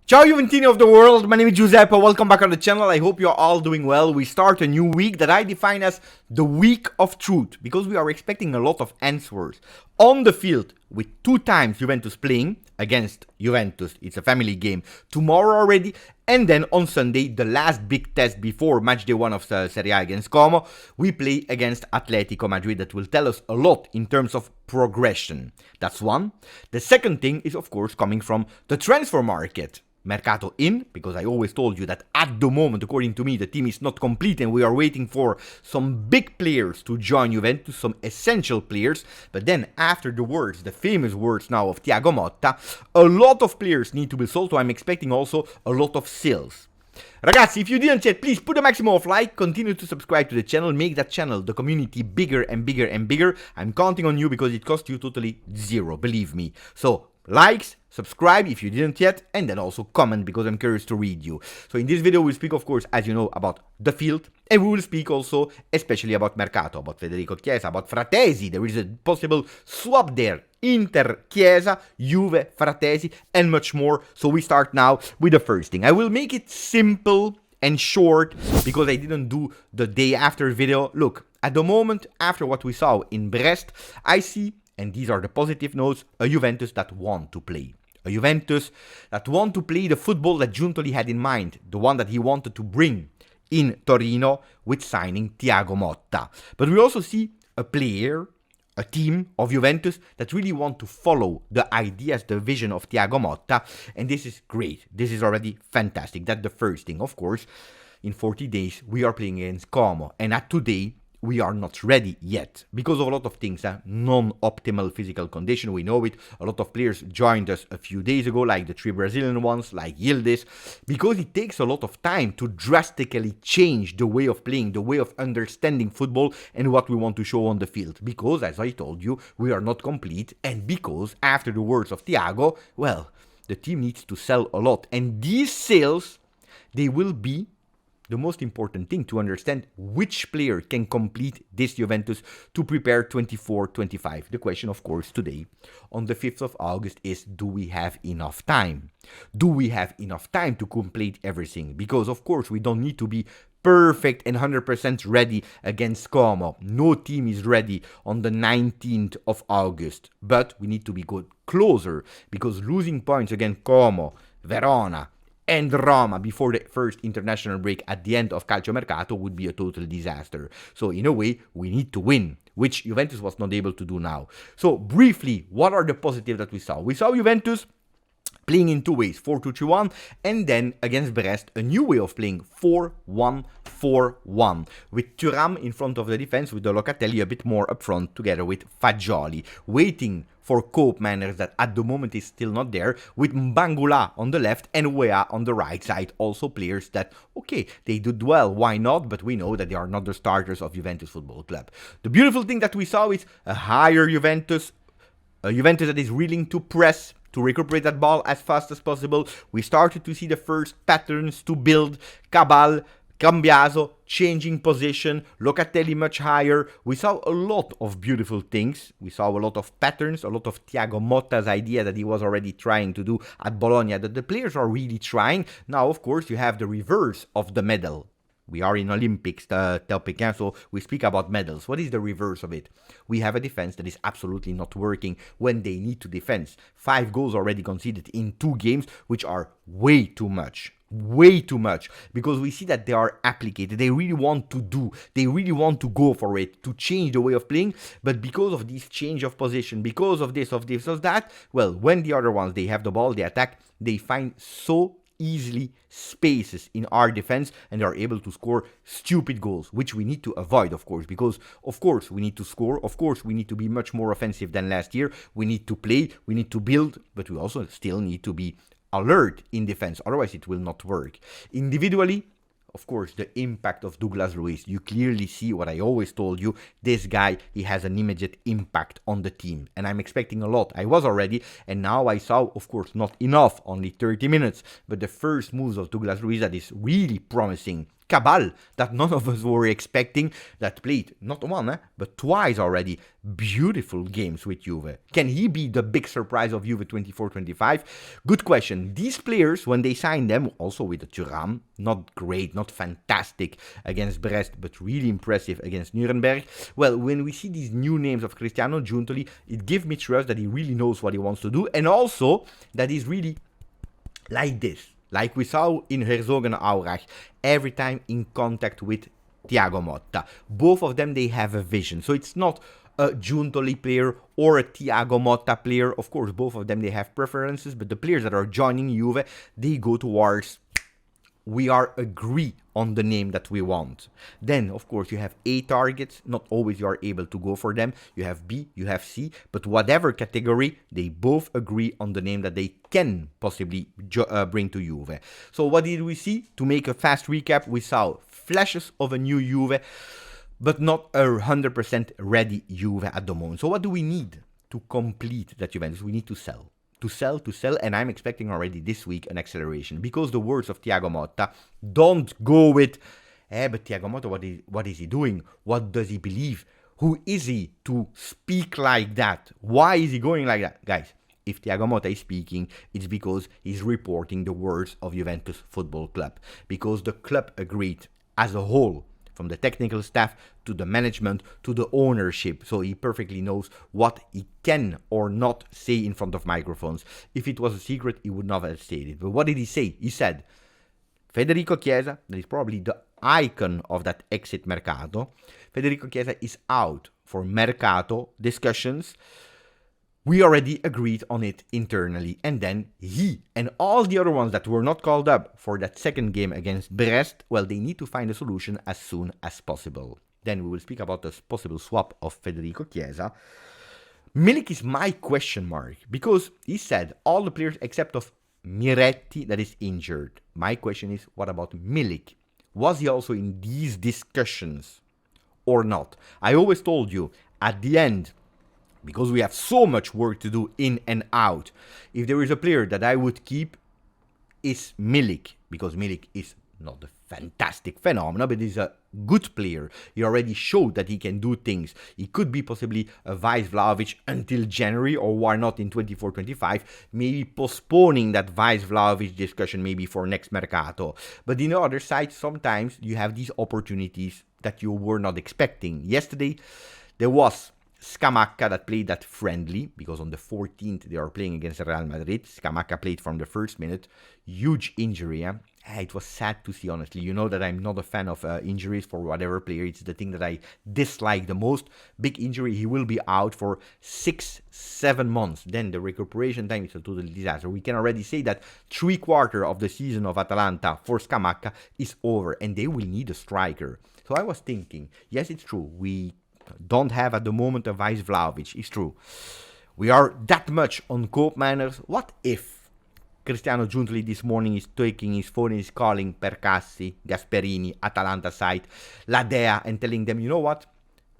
Ciao Juventini of the world, my name is Giuseppe, welcome back on the channel. I hope you're all doing well. We start a new week that I define as the week of truth, because we are expecting a lot of answers on the field, with 2 times Juventus playing against Juventus. It's a family game tomorrow already, and then on Sunday, the last big test before match day 1 of Serie A against Como, we play against Atletico Madrid. That will tell us a lot in terms of progression. That's one. The second thing is, of course, coming from the transfer market. Mercato in, because I always told you that at the moment, according to me, the team is not complete and we are waiting for some big players to join Juventus, some essential players. But then after the words, the famous words now of Thiago Motta, a lot of players need to be sold, so I'm expecting also a lot of sales. Ragazzi, if you didn't yet, please put a maximum of like, continue to subscribe to the channel, make that channel, the community, bigger and bigger and bigger. I'm counting on you because it costs you totally zero, believe me. So, likes, subscribe if you didn't yet, and then also comment because I'm curious to read you. So in this video we'll speak, of course, as you know, about the field, and we will speak also especially about Mercato, about Federico Chiesa, about Fratesi. There is a possible swap there. Inter, Chiesa, Juve, Fratesi, and much more. So we start now with the first thing. I will make it simple and short because I didn't do the day after video. Look, at the moment, after what we saw in Brest, I see, and these are the positive notes, a Juventus that want to play. A Juventus that want to play the football that Giuntoli had in mind, the one that he wanted to bring in Torino with signing Thiago Motta. But we also see a player, a team of Juventus that really want to follow the ideas, the vision of Thiago Motta, and this is great. This is already fantastic. That's the first thing. Of course, in 40 days, we are playing against Como, and at today, we are not ready yet because of a lot of things. Non-optimal physical condition, we know it. A lot of players joined us a few days ago, like the 3 Brazilian ones, like Yildiz, because it takes a lot of time to drastically change the way of playing, the way of understanding football and what we want to show on the field. Because, as I told you, we are not complete, and because, after the words of Thiago, well, the team needs to sell a lot. And these sales, they will be the most important thing to understand which player can complete this Juventus to prepare 24-25. The question, of course, today, on the 5th of August, is do we have enough time? Do we have enough time to complete everything? Because, of course, we don't need to be perfect and 100% ready against Como. No team is ready on the 19th of August. But we need to be good closer, because losing points against Como, Verona, and Roma before the first international break at the end of Calciomercato would be a total disaster. So in a way, we need to win, which Juventus was not able to do now. So briefly, what are the positives that we saw? We saw Juventus playing in 2 ways, 4-2-3-1, and then against Brest, a new way of playing 4-1-4-1, with Thuram in front of the defense, with the Locatelli a bit more up front, together with Fagioli, waiting for Cope Manners that at the moment is still not there, with Mbangula on the left and Wea on the right side. Also players that, okay, they did well, why not? But we know that they are not the starters of Juventus Football Club. The beautiful thing that we saw is a higher Juventus, a Juventus that is willing to press, to recuperate that ball as fast as possible. We started to see the first patterns to build. Cabal, Cambiaso changing position, Locatelli much higher. We saw a lot of beautiful things. We saw a lot of patterns, a lot of Thiago Motta's idea that he was already trying to do at Bologna, that the players are really trying. Now, of course, you have the reverse of the medal. We are in Olympics topic, so we speak about medals. What is the reverse of it? We have a defense that is absolutely not working when they need to defend. 5 goals already conceded in 2 games, which are way too much. Way too much, because we see that they are applicated. They really want to do, they really want to go for it, to change the way of playing, but because of this change of position, because of this, of that, well, when the other ones, they have the ball, they attack, they find so easily spaces in our defense, and they are able to score stupid goals, which we need to avoid, of course, because of course we need to score, of course we need to be much more offensive than last year, we need to play, we need to build, but we also still need to be alert in defense, otherwise it will not work. Individually, of course, the impact of Douglas Luiz. You clearly see what I always told you. This guy, he has an immediate impact on the team. And I'm expecting a lot. I was already. And now I saw, of course, not enough, only 30 minutes. But the first moves of Douglas Luiz that is really promising cabal that none of us were expecting, that played not one, but twice already beautiful games with Juve. Can he be the big surprise of Juve 24-25? Good question. These players, when they signed them, also with the Thuram, not great, not fantastic against Brest, but really impressive against Nuremberg. Well, when we see these new names of Cristiano Giuntoli, it gives me trust that he really knows what he wants to do, and also that he's really like this. Like we saw in Herzogenaurach, every time in contact with Thiago Motta. Both of them, they have a vision. So it's not a Giuntoli player or a Thiago Motta player. Of course, both of them, they have preferences, but the players that are joining Juve, they go towards, we are agree on the name that we want. Then, of course, you have A targets. Not always you are able to go for them. You have B, you have C. But whatever category, they both agree on the name that they can possibly bring to Juve. So what did we see? To make a fast recap, we saw flashes of a new Juve, but not a 100% ready Juve at the moment. So what do we need to complete that Juventus? We need to sell. To sell, and I'm expecting already this week an acceleration, because the words of Thiago Motta don't go with, but Thiago Motta, what is he doing? What does he believe? Who is he to speak like that? Why is he going like that? Guys, if Thiago Motta is speaking, it's because he's reporting the words of Juventus Football Club, because the club agreed as a whole, from the technical staff to the management to the ownership. So he perfectly knows what he can or not say in front of microphones. If it was a secret, he would not have said it. But what did he say? He said, Federico Chiesa, that is probably the icon of that exit mercato, Federico Chiesa is out for mercato discussions. We already agreed on it internally, and then he and all the other ones that were not called up for that second game against Brest, well, they need to find a solution as soon as possible. Then we will speak about the possible swap of Federico Chiesa. Milik is my question mark, because he said all the players except of Miretti that is injured. My question is, what about Milik? Was he also in these discussions or not? I always told you, at the end, because we have so much work to do in and out, if there is a player that I would keep, is Milik, because Milik is not a fantastic phenomenon, but he's a good player. He already showed that he can do things. He could be possibly a vice Vlahovic until January, or why not in 24-25, maybe postponing that vice Vlahovic discussion maybe for next mercato. But on the other side, sometimes you have these opportunities that you were not expecting. Yesterday, there was Scamacca that played that friendly, because on the 14th they are playing against Real Madrid. Scamacca played from the first minute. Huge injury. It was sad to see, honestly. You know that I'm not a fan of injuries for whatever player. It's the thing that I dislike the most. Big injury. He will be out for 6-7 months. Then the recuperation time is a total disaster. We can already say that 3/4 of the season of Atalanta for Scamacca is over, and they will need a striker. So I was thinking, yes, it's true. We don't have at the moment a vice Vlahovic. It's true. We are that much on Koopmeiners. What if Cristiano Giuntoli this morning is taking his phone and is calling Percassi, Gasperini, Atalanta side, La Dea, and telling them, you know what?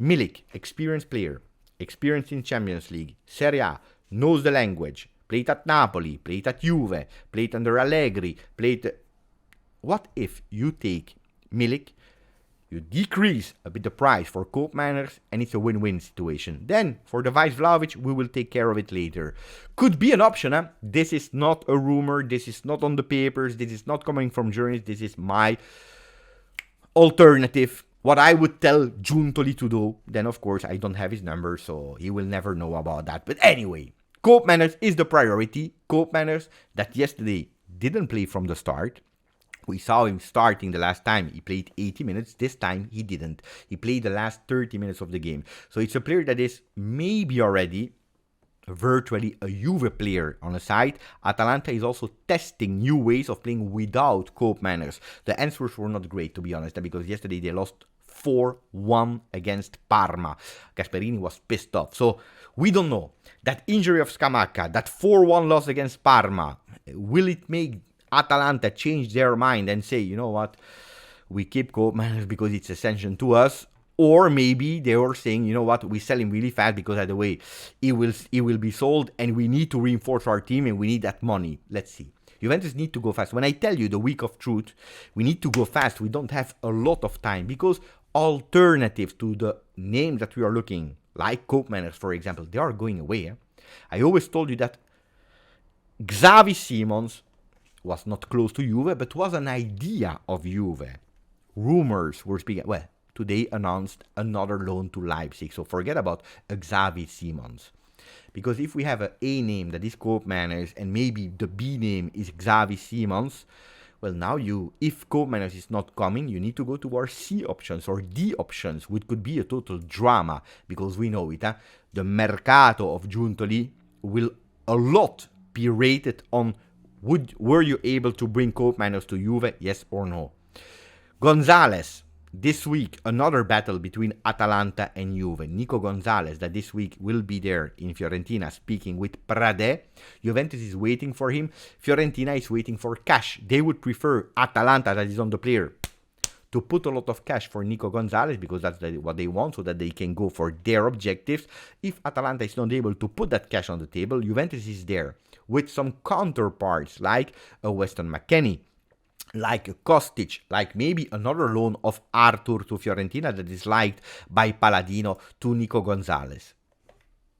Milik, experienced player, experienced in Champions League, Serie A, knows the language, played at Napoli, played at Juve, played under Allegri, played... What if you take Milik, you decrease a bit the price for Koopmeiners, and it's a win-win situation. Then, for the vice Vlahovic, we will take care of it later. Could be an option, huh? This is not a rumor, this is not on the papers, this is not coming from journalists, this is my alternative. What I would tell Giuntoli to do. Then, of course, I don't have his number, so he will never know about that. But anyway, Koopmeiners is the priority. Koopmeiners that yesterday didn't play from the start. We saw him starting the last time. He played 80 minutes. This time, he didn't. He played the last 30 minutes of the game. So it's a player that is maybe already virtually a Juve player on the side. Atalanta is also testing new ways of playing without Koopmeiners. The answers were not great, to be honest, because yesterday they lost 4-1 against Parma. Gasperini was pissed off. So we don't know. That injury of Scamacca, that 4-1 loss against Parma, will it make Atalanta change their mind and say, you know what, we keep Koopmeiners because it's essential to us? Or maybe they were saying, you know what, we sell him really fast because of the way he will be sold, and we need to reinforce our team and we need that money. Let's see. Juventus need to go fast. When I tell you the week of truth, we need to go fast. We don't have a lot of time because alternatives to the names that we are looking, like Koopmeiners, for example, they are going away. I always told you that Xavi Simons was not close to Juve, but was an idea of Juve. Rumors were speaking. Well, today announced another loan to Leipzig. So forget about Xavi Simons. Because if we have a name that is Koopmeiners and maybe the B name is Xavi Simons, well, now if Koopmeiners is not coming, you need to go to our C options or D options, which could be a total drama, because we know it. The mercato of Giuntoli will a lot be rated on were you able to bring Koopmeiners to Juve, yes or no. Gonzalez. This week, another battle between Atalanta and Juve. Nico Gonzalez, that this week will be there in Fiorentina, speaking with Pradè. Juventus is waiting for him. Fiorentina is waiting for cash. They would prefer Atalanta, that is on the player, to put a lot of cash for Nico Gonzalez, because that's what they want, so that they can go for their objectives. If Atalanta is not able to put that cash on the table, Juventus is there with some counterparts, like a Weston McKennie, like a Kostic, like maybe another loan of Arthur to Fiorentina that is liked by Palladino to Nico Gonzalez.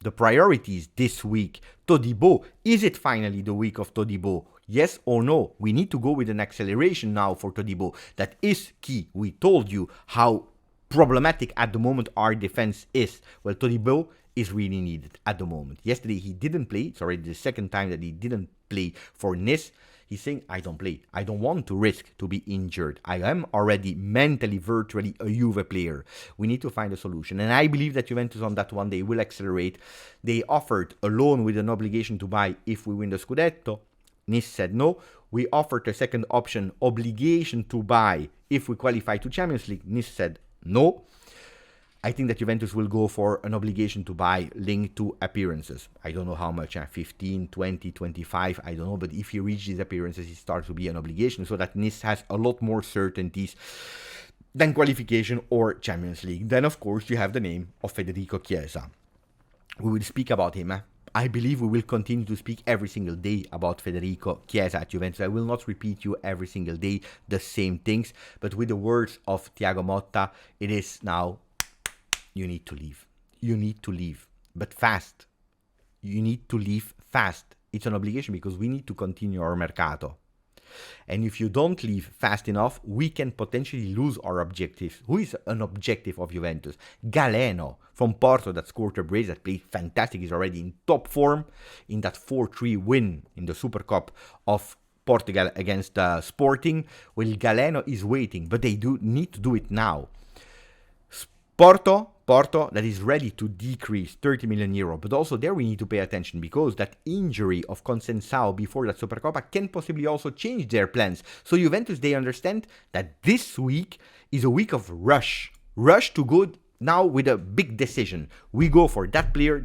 The priorities this week. Todibo. Is it finally the week of Todibo? Yes or no? We need to go with an acceleration now for Todibo. That is key. We told you how problematic at the moment our defense is. Well, Todibo is really needed at the moment. Yesterday he didn't play. It's already the second time that he didn't play for Nice. He's saying, I don't play. I don't want to risk to be injured. I am already mentally, virtually a Juve player. We need to find a solution. And I believe that Juventus on that one day will accelerate. They offered a loan with an obligation to buy if we win the Scudetto. Nice said no. We offered a second option, obligation to buy if we qualify to Champions League. Nice said no. I think that Juventus will go for an obligation to buy linked to appearances. I don't know how much, 15, 20, 25, I don't know. But if he reaches these appearances, it starts to be an obligation, so that Nice has a lot more certainties than qualification or Champions League. Then, of course, you have the name of Federico Chiesa. We will speak about him. I believe we will continue to speak every single day about Federico Chiesa at Juventus. I will not repeat you every single day the same things. But with the words of Thiago Motta, it is now... You need to leave. You need to leave. But fast. You need to leave fast. It's an obligation because we need to continue our mercato. And if you don't leave fast enough, we can potentially lose our objectives. Who is an objective of Juventus? Galeno from Porto that scored a brace, that played fantastic. He's already in top form in that 4-3 win in the Super Cup of Portugal against Sporting. Well, Galeno is waiting, but they do need to do it now. Porto, that is ready to decrease 30 million euro. But also there we need to pay attention, because that injury of Conceição before that Supercoppa can possibly also change their plans. So Juventus, they understand that this week is a week of rush. Rush to go now with a big decision. We go for that player,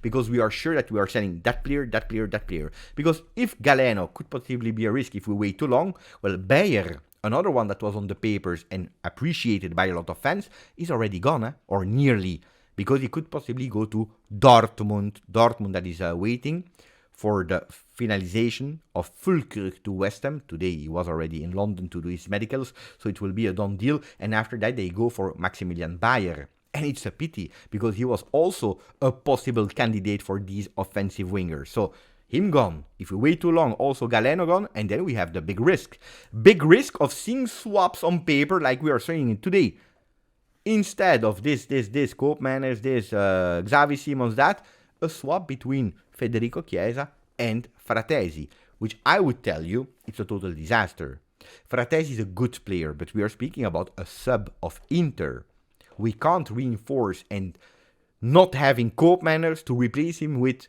because we are sure that we are selling that player. Because if Galeno could possibly be a risk if we wait too long, well, Bayer, another one that was on the papers and appreciated by a lot of fans, is already gone, or nearly, because he could possibly go to Dortmund. Dortmund that is waiting for the finalization of Fulkrug to West Ham. Today he was already in London to do his medicals, so it will be a done deal. And after that they go for Maximilian Bayer. And it's a pity, because he was also a possible candidate for these offensive wingers. So him gone. If we wait too long, also Galeno gone, and then we have the big risk. Big risk of seeing swaps on paper like we are saying it today. Instead of this, Koopmeiners, this, Xavi Simons, that, a swap between Federico Chiesa and Fratesi, which I would tell you, it's a total disaster. Fratesi is a good player, but we are speaking about a sub of Inter. We can't reinforce and not having Koopmeiners to replace him with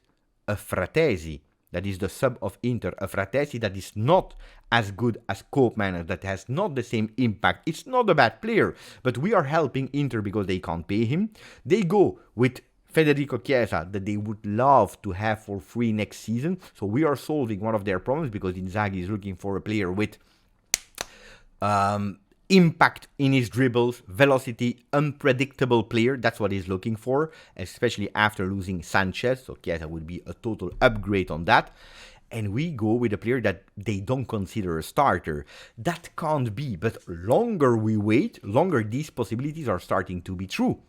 a Fratesi. That is the sub of Inter, a Fratesi that is not as good as Koopmeiners, that has not the same impact. It's not a bad player, but we are helping Inter because they can't pay him. They go with Federico Chiesa, that they would love to have for free next season. So we are solving one of their problems, because Inzaghi is looking for a player with impact in his dribbles, velocity, unpredictable player. That's what he's looking for, especially after losing Sanchez. So Chiesa would be a total upgrade on that. and we go with a player that they don't consider a starter. That can't be, but longer we wait, longer these possibilities are starting to be true.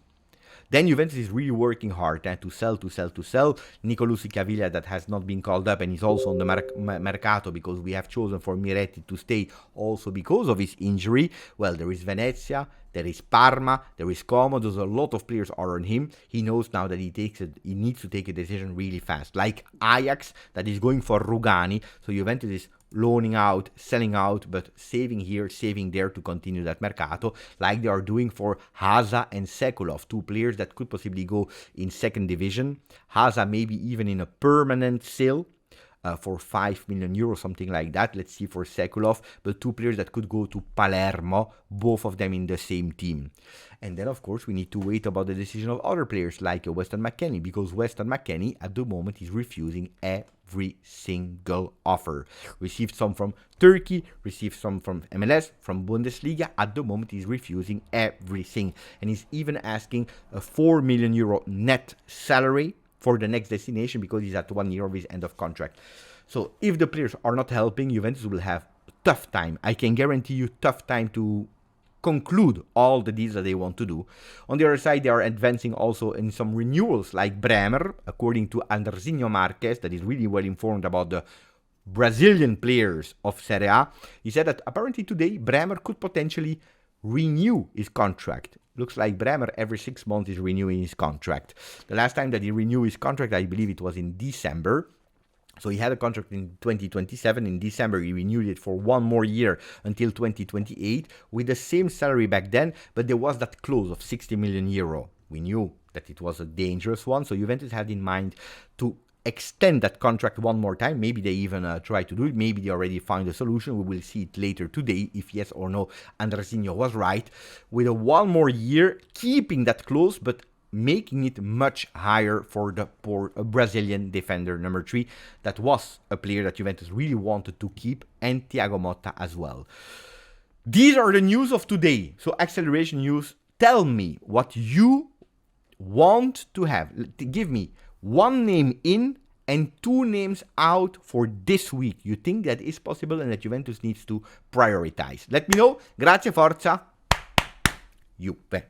Then Juventus is really working hard to sell. Nicolosi Caviglia, that has not been called up and is also on the mercato because we have chosen for Miretti to stay also because of his injury. Well, there is Venezia, there is Parma, there is Como. There's a lot of players are on him. He knows now that he needs to take a decision really fast. Like Ajax, that is going for Rugani. So Juventus is loaning out, selling out, but saving here, saving there to continue that mercato, like they are doing for Haza and Sekulov, two players that could possibly go in second division. Haza maybe even in a permanent sale for 5 million euros, something like that. Let's see for Sekulov, but two players that could go to Palermo, both of them in the same team. And then, of course, we need to wait about the decision of other players like Weston McKennie, because Weston McKennie at the moment is refusing every single offer. Received some from Turkey, received some from MLS, from Bundesliga. At the moment, he's refusing everything. And he's even asking a 4 million euro net salary for the next destination because he's at 1 year of his end of contract. So if the players are not helping, Juventus will have tough time. I can guarantee you tough time to conclude all the deals that they want to do. On the other side, they are advancing also in some renewals like Bremer, according to Andersinho Marquez, that is really well informed about the Brazilian players of Serie A. He said that apparently today Bremer could potentially renew his contract. Looks like Bremer every 6 months is renewing his contract. The last time that he renewed his contract, I believe it was in December. So he had a contract in 2027. In December, he renewed it for 1 more year until 2028 with the same salary back then, but there was that clause of 60 million euro. We knew that it was a dangerous one, so Juventus had in mind to extend that contract 1 more time. Maybe they even try to do it. Maybe they already found a solution. We will see it later today if yes or no Andresinho was right. With a 1 more year, keeping that clause, but making it much higher for the poor Brazilian defender number 3. That was a player that Juventus really wanted to keep, and Thiago Motta as well. These are the news of today. So acceleration news. Tell me what you want to have. Give me 1 name in and 2 names out for this week. You think that is possible and that Juventus needs to prioritize. Let me know. Grazie, forza, Juve.